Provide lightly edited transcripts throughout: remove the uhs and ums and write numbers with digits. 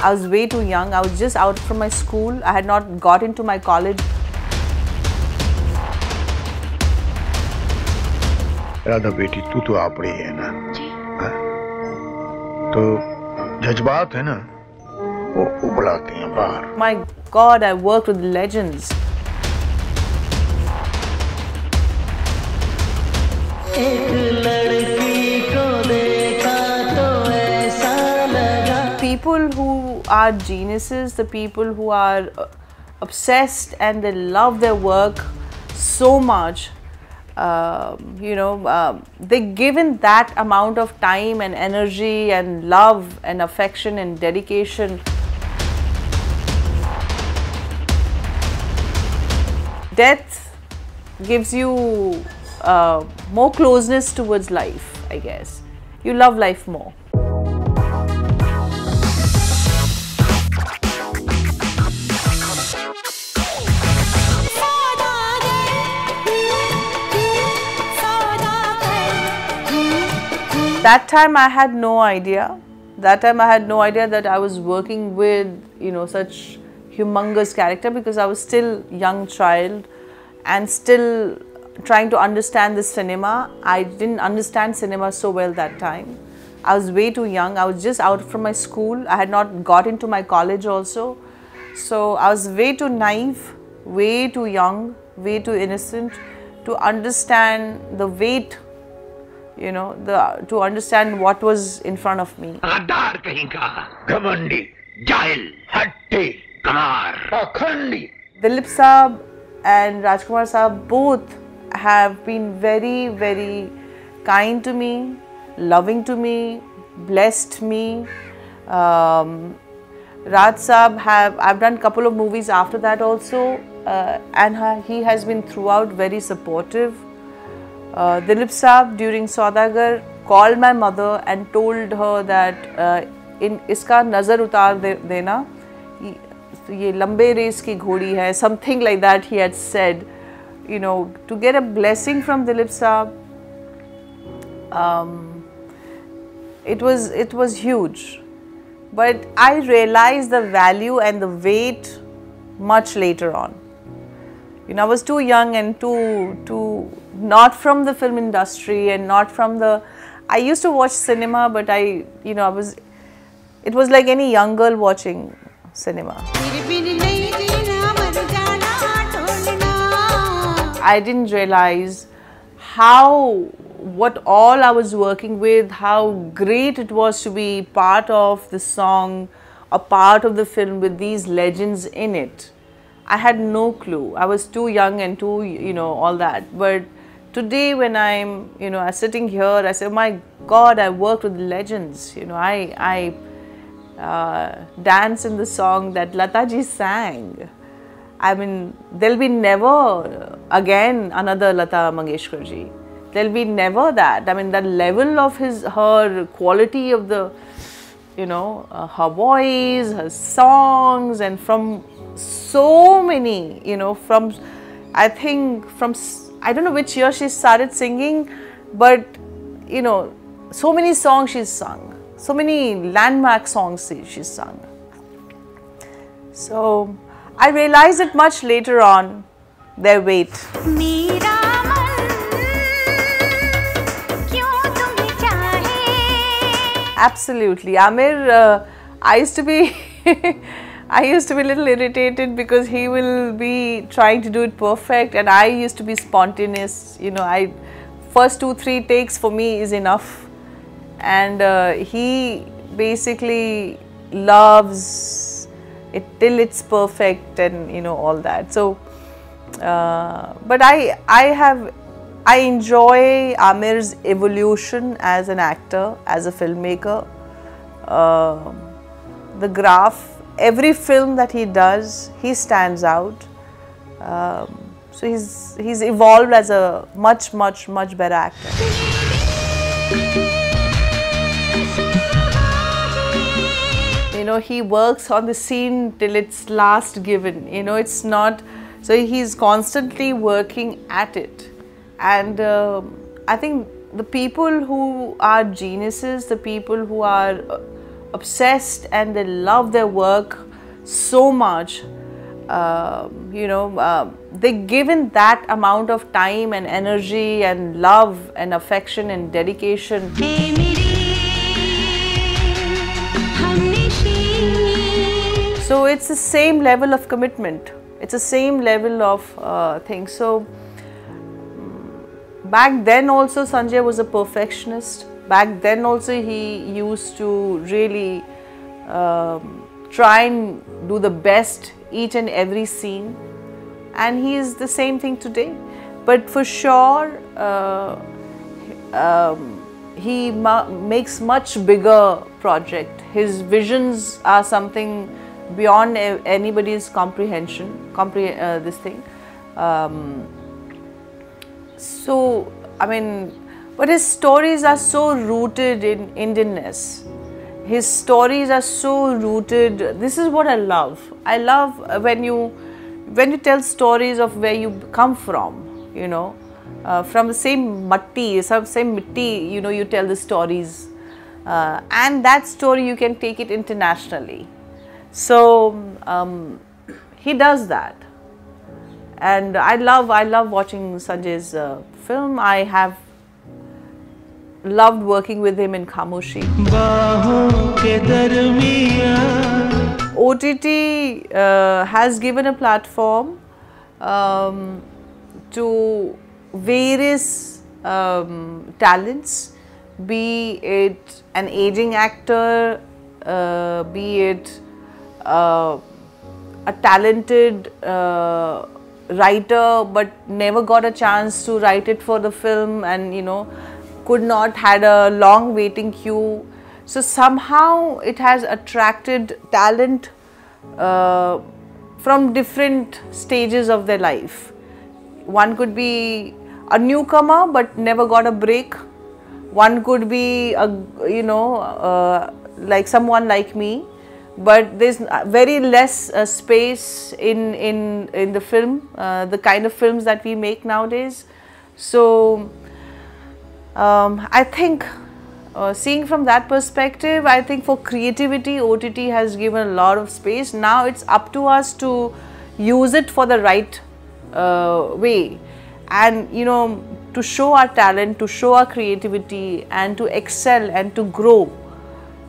I was way too young. I was just out from my school. I had not got into my college. Radha बेटी तू तो आप रही है ना, तो जज्बात है ना वो उबलाते हैं बाहर. My God, I worked with legends. People who are geniuses, the people who are obsessed and they love their work so much. They given that amount of time and energy and love and affection and dedication. Death gives you more closeness towards life, I guess. You love life more. That time I had no idea. That time I had no idea that I was working with, such humongous character, because I was still young child and still trying to understand the cinema. I didn't understand cinema so well that time. I was way too young. I was just out from my school. I had not got into my college also. So I was way too naive, way too young, way too innocent to understand the weight, to understand what was in front of me. गद्दार कहीं का, घमंडी, जाहिल, हट्टी, कमार, पाखंडी. Dilip Saab and Raaj Kumar Saab both have been very, very kind to me, loving to me, blessed me. Raj Saab I've done a couple of movies after that also, and he has been throughout very supportive. Dilip Saab during Saudagar called my mother and told her that iska nazar utar dena, ye lambe race ki ghodi hai, something like that he had said. To get a blessing from Dilip Saab, it was huge. But I realized the value and the weight much later on. I was too young and too not from the film industry and not from the. I used to watch cinema, but it was like any young girl watching cinema. I didn't realize what all I was working with, how great it was to be part of the song, a part of the film with these legends in it. I had no clue. I was too young and too, all that. But today when I'm, sitting here, I say, oh my God, I worked with legends. I dance in the song that Lata ji sang. I mean, there'll be never again another Lata Mangeshkar ji. There'll be never that. I mean, that level of her quality of the, her voice, her songs, and from so many, I don't know which year she started singing, but, so many songs she's sung, so many landmark songs she's sung. So, I realized it much later on, their weight. Absolutely. Aamir, I used to be a little irritated because he will be trying to do it perfect, and I used to be spontaneous. First 2-3 takes for me is enough, and he basically loves it till it's perfect, and all that. So, but I enjoy Aamir's evolution as an actor, as a filmmaker. The graph, every film that he does, he stands out. So he's evolved as a much better actor. He works on the scene till it's last given. It's not. So he's constantly working at it. And I think the people who are geniuses, the people who are obsessed and they love their work so much. They given that amount of time and energy and love and affection and dedication. So it's the same level of commitment. It's the same level of things. So back then also Sanjay was a perfectionist. Back then also he used to really try and do the best each and every scene, and he is the same thing today. But for sure he makes much bigger project. His visions are something beyond anybody's comprehension. This thing. So I mean, but his stories are so rooted in Indianness. His stories are so rooted. This is what I love. I love when you tell stories of where you come from. From the same matti, same mitti. You tell the stories, and that story you can take it internationally. So he does that, and I love watching Sanjay's film. I have loved working with him in Khamoshi. OTT has given a platform to various talents, be it an aging actor, be it a talented writer but never got a chance to write it for the film, and could not, had a long waiting queue. So somehow it has attracted talent from different stages of their life. One could be a newcomer but never got a break. One could be like someone like me, but there's very less space in the film, the kind of films that we make nowadays. So I think seeing from that perspective, I think for creativity, OTT has given a lot of space. Now it's up to us to use it for the right way, and to show our talent, to show our creativity, and to excel and to grow,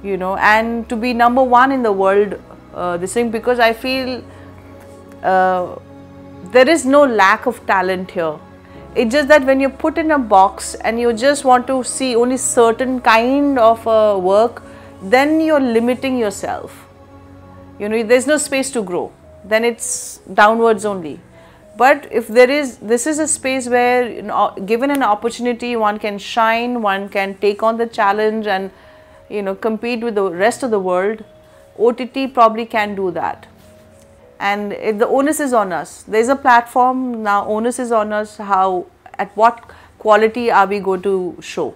and to be number one in the world. This thing, because I feel there is no lack of talent here. It's just that when you're put in a box and you just want to see only certain kind of work, then you're limiting yourself. There's no space to grow. Then it's downwards only. But if this is a space where, given an opportunity, one can shine, one can take on the challenge and, compete with the rest of the world. OTT probably can do that. And the onus is on us. There's a platform, now onus is on us. At what quality are we going to show?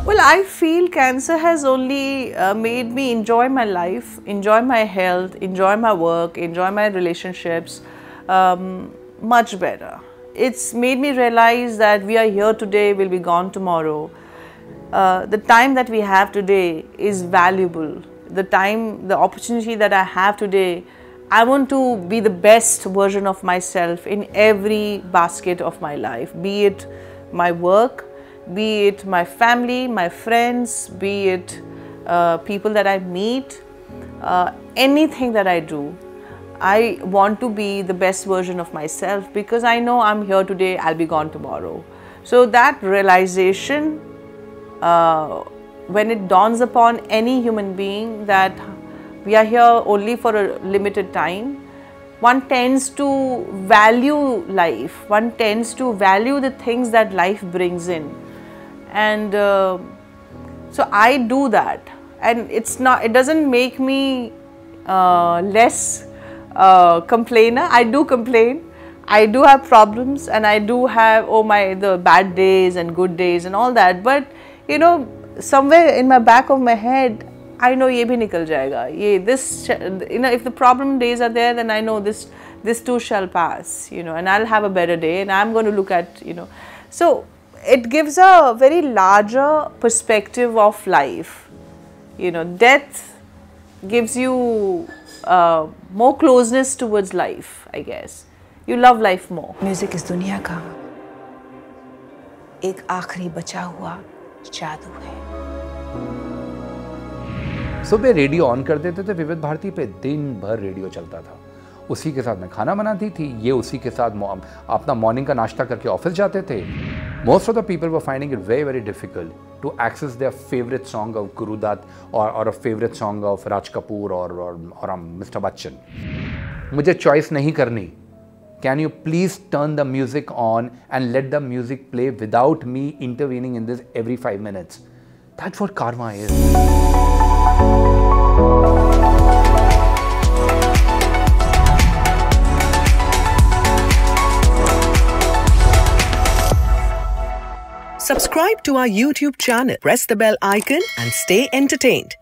Well, I feel cancer has only made me enjoy my life, enjoy my health, enjoy my work, enjoy my relationships much better. It's made me realize that we are here today, we'll be gone tomorrow. The time that we have today is valuable. The opportunity that I have today, I want to be the best version of myself in every basket of my life, be it my work, be it my family, my friends, be it people that I meet, anything that I do. I want to be the best version of myself because I know I'm here today, I'll be gone tomorrow. So that realization, when it dawns upon any human being that we are here only for a limited time, one tends to value life, one tends to value the things that life brings in. And so I do that, and it doesn't make me less complainer. I do complain, I do have problems, and I do have the bad days and good days and all that, but somewhere in my back of my head, I know ye bhi nikal jayega. If the problem days are there, then I know this too shall pass, and I'll have a better day, and I'm going to look at, So it gives a very larger perspective of life. You know, death gives you more closeness towards life, I guess. You love life more. Music is दुनिया का एक आखिरी बचा हुआ जादू है. सुबह radio on कर देते थे विविध भारती पे, दिन भर रेडियो चलता था. उसी के साथ मैं खाना बनाती थी, ये उसी के साथ अपना मॉर्निंग का नाश्ता करके ऑफिस जाते थे. Most of the people were finding it very, very difficult to access their favorite song of Guru Dutt or a favorite song of Raj Kapoor or Mr. Bachchan. मुझे choice नहीं करनी. Can you please turn the music on and let the music play without me intervening in this every 5 minutes? That's what karma is. Subscribe to our YouTube channel, press the bell icon and stay entertained.